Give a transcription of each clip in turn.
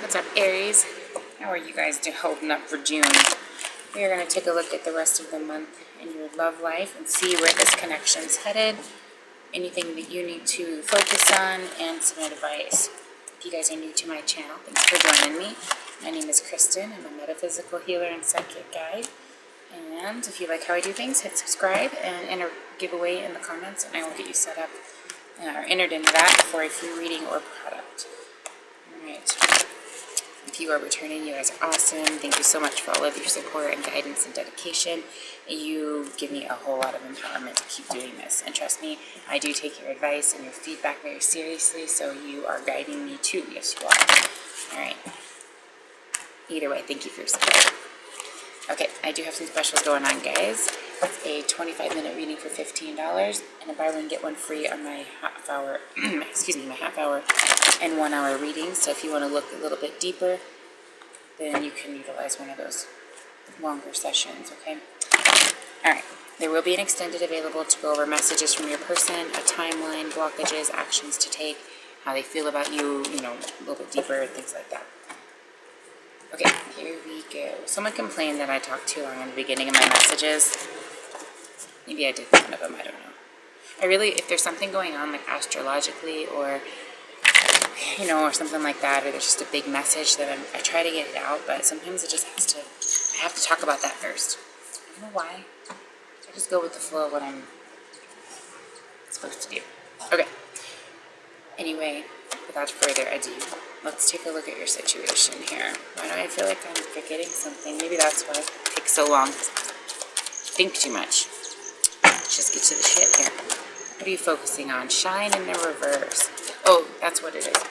What's up, Aries? How are you guys holding up for June? We are going to take a look at the rest of the month in your love life and see where this connection's headed, anything that you need to focus on, and some advice. If you guys are new to my channel, thanks for joining me. My name is Kristen. I'm a metaphysical healer and psychic guide. And if you like how I do things, hit subscribe and enter giveaway in the comments, and I will get you set up or entered into that for a free reading or product. Alright. If you are returning, you guys are awesome. Thank you so much for all of your support and guidance and dedication. You give me a whole lot of empowerment to keep doing this. And trust me, I do take your advice and your feedback very seriously, so you are guiding me too. Yes, you are. Alright. Either way, thank you for your support. Okay, I do have some specials going on, guys. It's a 25-minute reading for $15, and a buy one get one free on my half hour, my half hour and 1 hour readings. So if you want to look a little bit deeper, then you can utilize one of those longer sessions, okay? All right, there will be an extended available to go over messages from your person, a timeline, blockages, actions to take, how they feel about you, you know, a little bit deeper, things like that. Okay, here we go. Someone complained that I talked too long in the beginning of my messages. Maybe I did one of them, I don't know. I really, if there's something going on, like astrologically or, you know, or something like that, or there's just a big message that I try to get it out, but sometimes it just has to, I have to talk about that first. I don't know why. I just go with the flow of what I'm supposed to do. Okay. Anyway, without further ado, let's take a look at your situation here. Why do I feel like I'm forgetting something? Maybe that's why it takes so long. Think too much. Let's just get to the shit here. What are you focusing on? Shine in the reverse. Oh, that's what it is.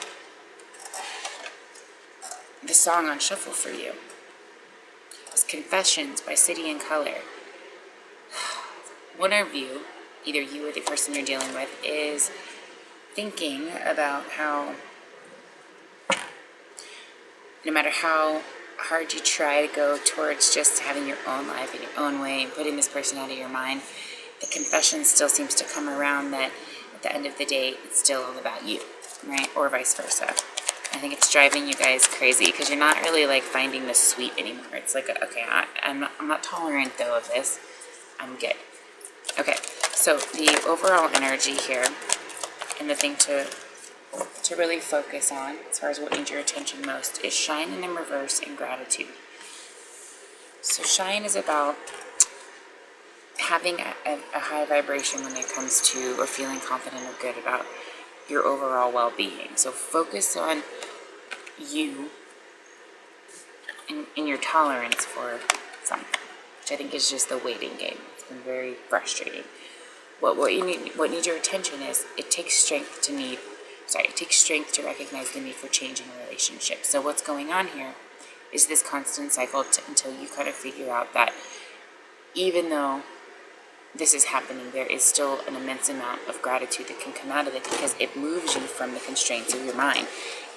The song on shuffle for you is Confessions by City and Color. One of you, either you or the person you're dealing with, is thinking about how no matter how hard you try to go towards just having your own life in your own way and putting this person out of your mind, the confession still seems to come around that at the end of the day, it's still all about you, right? Or vice versa. I think it's driving you guys crazy because you're not really like finding the sweet anymore. It's like, okay, I'm not tolerant though of this. I'm good. Okay, so the overall energy here and the thing to really focus on as far as what needs your attention most is shine in the reverse and gratitude. So shine is about having a high vibration when it comes to or feeling confident or good about your overall well-being. So focus on you and your tolerance for something, which I think is just the waiting game. It's been very frustrating. What needs your attention is it takes strength to recognize the need for change in a relationship. So what's going on here is this constant cycle until you kind of figure out that even though this is happening, there is still an immense amount of gratitude that can come out of it because it moves you from the constraints of your mind.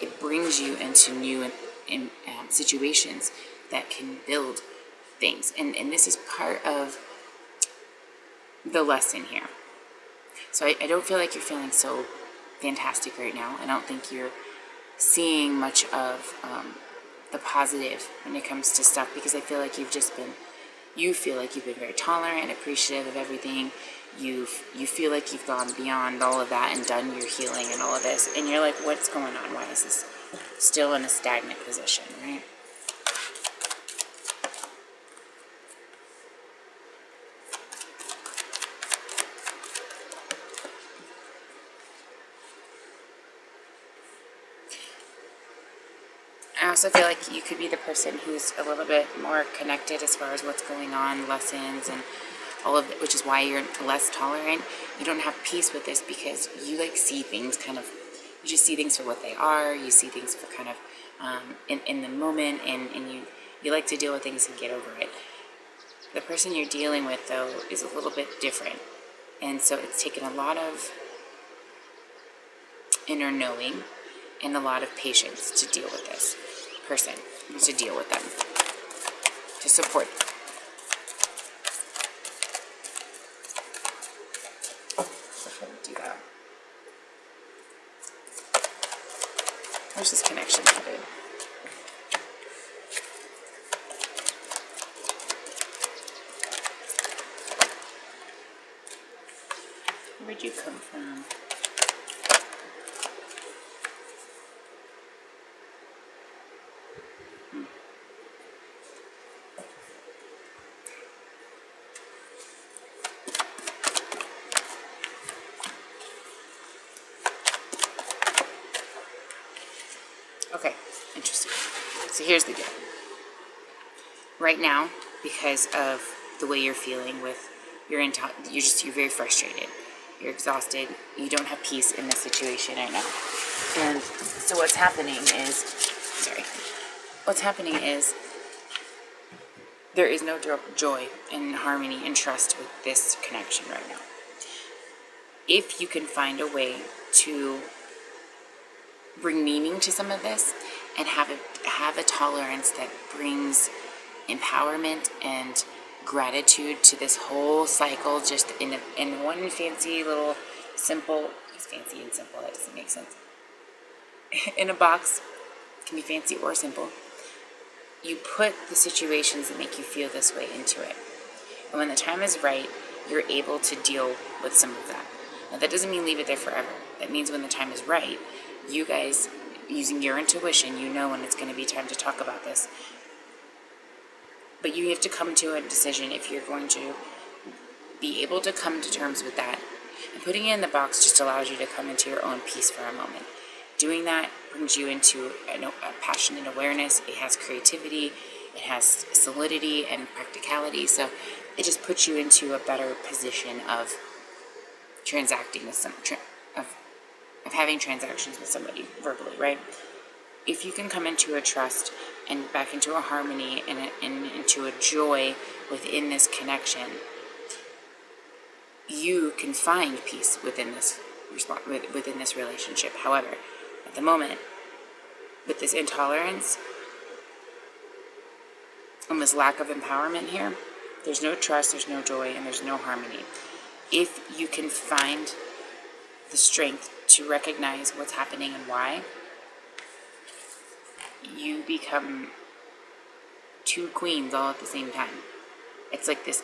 It brings you into new situations that can build things. And this is part of the lesson here. So I don't feel like you're feeling so fantastic right now. I don't think you're seeing much of the positive when it comes to stuff because I feel like you feel like you've been very tolerant and appreciative of everything. You feel like you've gone beyond all of that and done your healing and all of this. And you're like, what's going on? Why is this still in a stagnant position, right? I also feel like you could be the person who's a little bit more connected as far as what's going on, lessons, and all of it, which is why you're less tolerant. You don't have peace with this because you like see things you just see things for what they are. You see things for kind of in the moment, and you like to deal with things and get over it. The person you're dealing with, though, is a little bit different. And so it's taken a lot of inner knowing and a lot of patience to deal with this person, to deal with them, to support them. Before we do that, where's this connection headed? did you come from? Okay, interesting. So here's the deal. Right now, because of the way you're feeling with you're very frustrated. You're exhausted. You don't have peace in this situation right now. And so what's happening is there is no joy and harmony and trust with this connection right now. If you can find a way to bring meaning to some of this and have a tolerance that brings empowerment and gratitude to this whole cycle, just in one fancy little simple, it's fancy and simple, that doesn't make sense, in a box, can be fancy or simple, you put the situations that make you feel this way into it. And when the time is right, you're able to deal with some of that. Now, that doesn't mean leave it there forever. That means when the time is right, you guys, using your intuition, you know when it's going to be time to talk about this. But you have to come to a decision if you're going to be able to come to terms with that. And putting it in the box just allows you to come into your own peace for a moment. Doing that brings you into a passion and awareness. It has creativity. It has solidity and practicality. So it just puts you into a better position of transacting with of having transactions with somebody verbally, right? If you can come into a trust and back into a harmony and into a joy within this connection, you can find peace within this relationship. However, at the moment, with this intolerance and this lack of empowerment here, there's no trust, there's no joy, and there's no harmony. If you can find the strength to recognize what's happening and why, you become two queens all at the same time. It's like this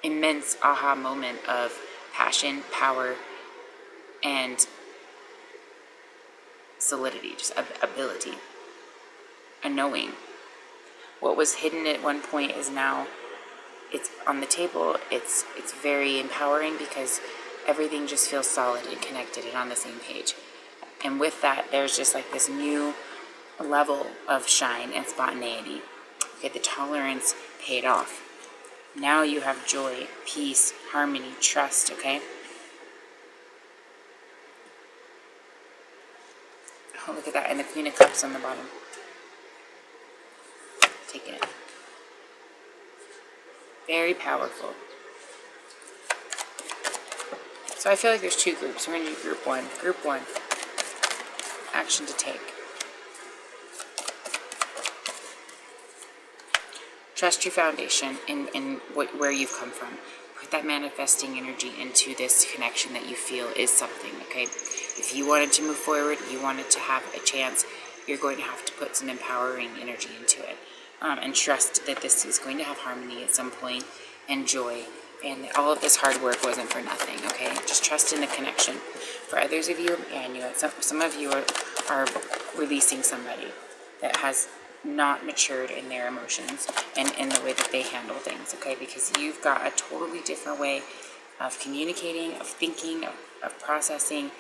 immense aha moment of passion, power, and solidity, just ability, a knowing. What was hidden at one point is now, it's on the table. It's very empowering because everything just feels solid and connected and on the same page. And with that, there's just like this new level of shine and spontaneity. Okay, the tolerance paid off. Now you have joy, peace, harmony, trust, okay? Oh, look at that. And the Queen of Cups on the bottom. Taking it. Very powerful. So I feel like there's two groups. We're going to do group one. Group one. Action to take. Trust your foundation in where you've come from. Put that manifesting energy into this connection that you feel is something, okay? If you wanted to move forward, you wanted to have a chance, you're going to have to put some empowering energy into it. And trust that this is going to have harmony at some point and joy. And all of this hard work wasn't for nothing, okay? Just trust in the connection. For others of you, yeah, I knew it. Some of you are releasing somebody that has not matured in their emotions and in the way that they handle things, okay? Because you've got a totally different way of communicating, of thinking, of processing,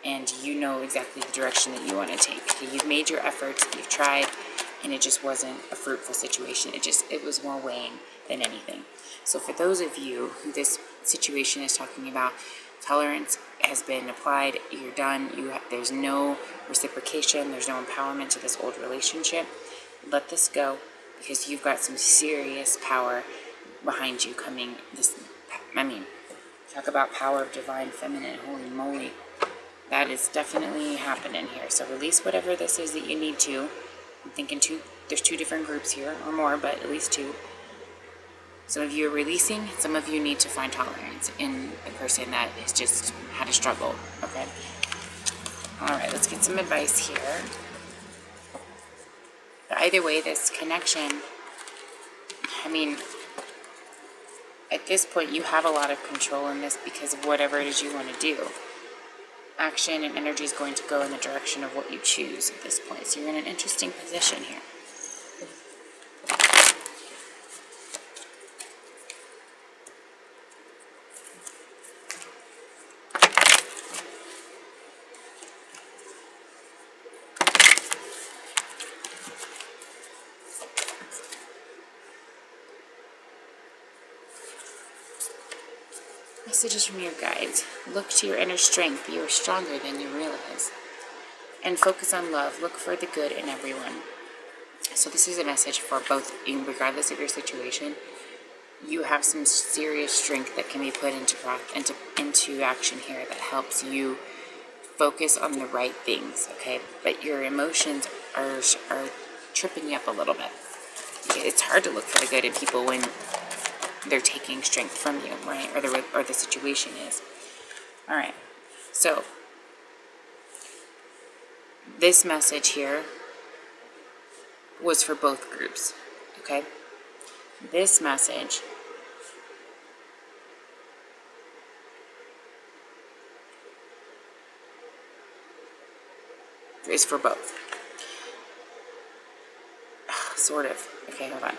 and you know exactly the direction that you want to take. Okay? You've made your efforts, you've tried, and it just wasn't a fruitful situation. It was more weighing than anything. So for those of you who this situation is talking about, tolerance has been applied, you're done, there's no reciprocation, there's no empowerment to this old relationship. Let this go, because you've got some serious power behind you coming. Talk about power of divine feminine, holy moly. That is definitely happening here. So release whatever this is that you need to. I'm thinking there's two different groups here, or more, but at least two. Some of you are releasing, some of you need to find tolerance in a person that has just had a struggle, okay? All right, let's get some advice here. But either way, this connection, at this point, you have a lot of control in this because of whatever it is you want to do. Action and energy is going to go in the direction of what you choose at this point. So you're in an interesting position here. Messages from your guides. Look to your inner strength. You are stronger than you realize. And focus on love. Look for the good in everyone. So this is a message for both, regardless of your situation. You have some serious strength that can be put into action here that helps you focus on the right things, okay? But your emotions are tripping you up a little bit. It's hard to look for the good in people when they're taking strength from you, right? Or the situation is. All right. So this message here was for both groups, okay? This message is for both. Sort of. Okay, hold on.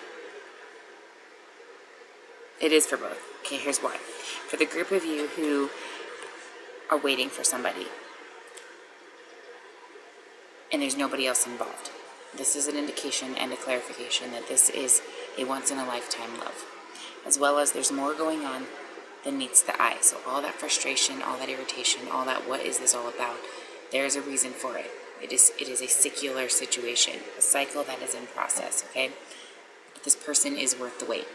It is for both. Okay, here's why. For the group of you who are waiting for somebody and there's nobody else involved, this is an indication and a clarification that this is a once-in-a-lifetime love. As well as there's more going on than meets the eye. So all that frustration, all that irritation, all that what is this all about, there's a reason for it. It is a secular situation, a cycle that is in process, okay? But this person is worth the wait.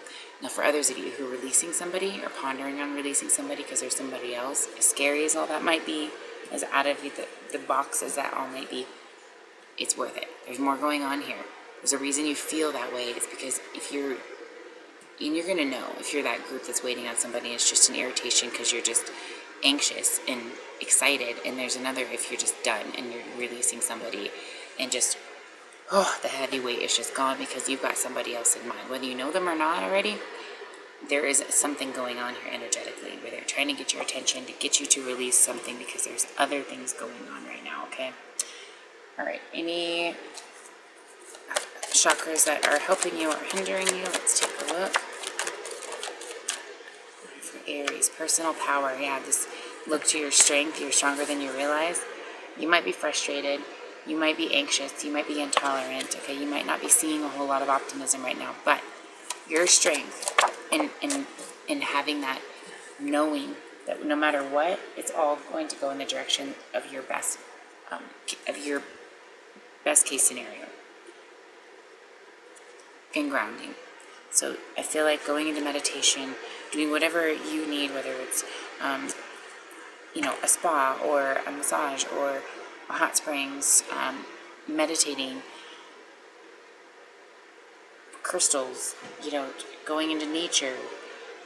Now for others of you who are releasing somebody or pondering on releasing somebody because there's somebody else, as scary as all that might be, as out of the box as that all might be, it's worth it. There's more going on here. There's a reason you feel that way. It's because you're going to know if you're that group that's waiting on somebody, it's just an irritation because you're just anxious and excited, and there's another if you're just done and you're releasing somebody and just, the heavy weight is just gone because you've got somebody else in mind. Whether you know them or not already, there is something going on here energetically where they're trying to get your attention, to get you to release something because there's other things going on right now, okay? All right, any chakras that are helping you or hindering you? Let's take a look. For Aries, personal power. Yeah, this look to your strength. You're stronger than you realize. You might be frustrated. You might be anxious. You might be intolerant. Okay, you might not be seeing a whole lot of optimism right now, but your strength in having that knowing that no matter what, it's all going to go in the direction of your best case scenario. And grounding. So I feel like going into meditation, doing whatever you need, whether it's a spa or a massage or a hot springs, meditating, crystals, going into nature,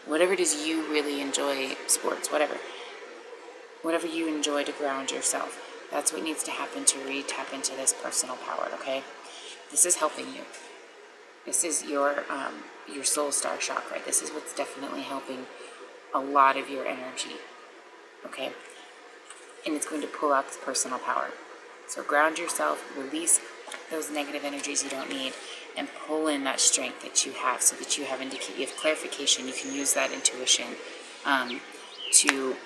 whatever it is you really enjoy, sports, whatever you enjoy to ground yourself. That's what needs to happen to re-tap into this personal power, okay? This is helping you. This is your soul star chakra. This is what's definitely helping a lot of your energy, okay? And it's going to pull out this personal power. So ground yourself, release those negative energies you don't need, and pull in that strength that you have so that you have clarification. You can use that intuition to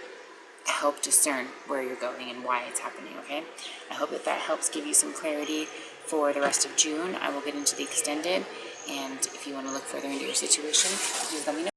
help discern where you're going and why it's happening, okay? I hope that helps give you some clarity for the rest of June. I will get into the extended, and if you want to look further into your situation, please let me know.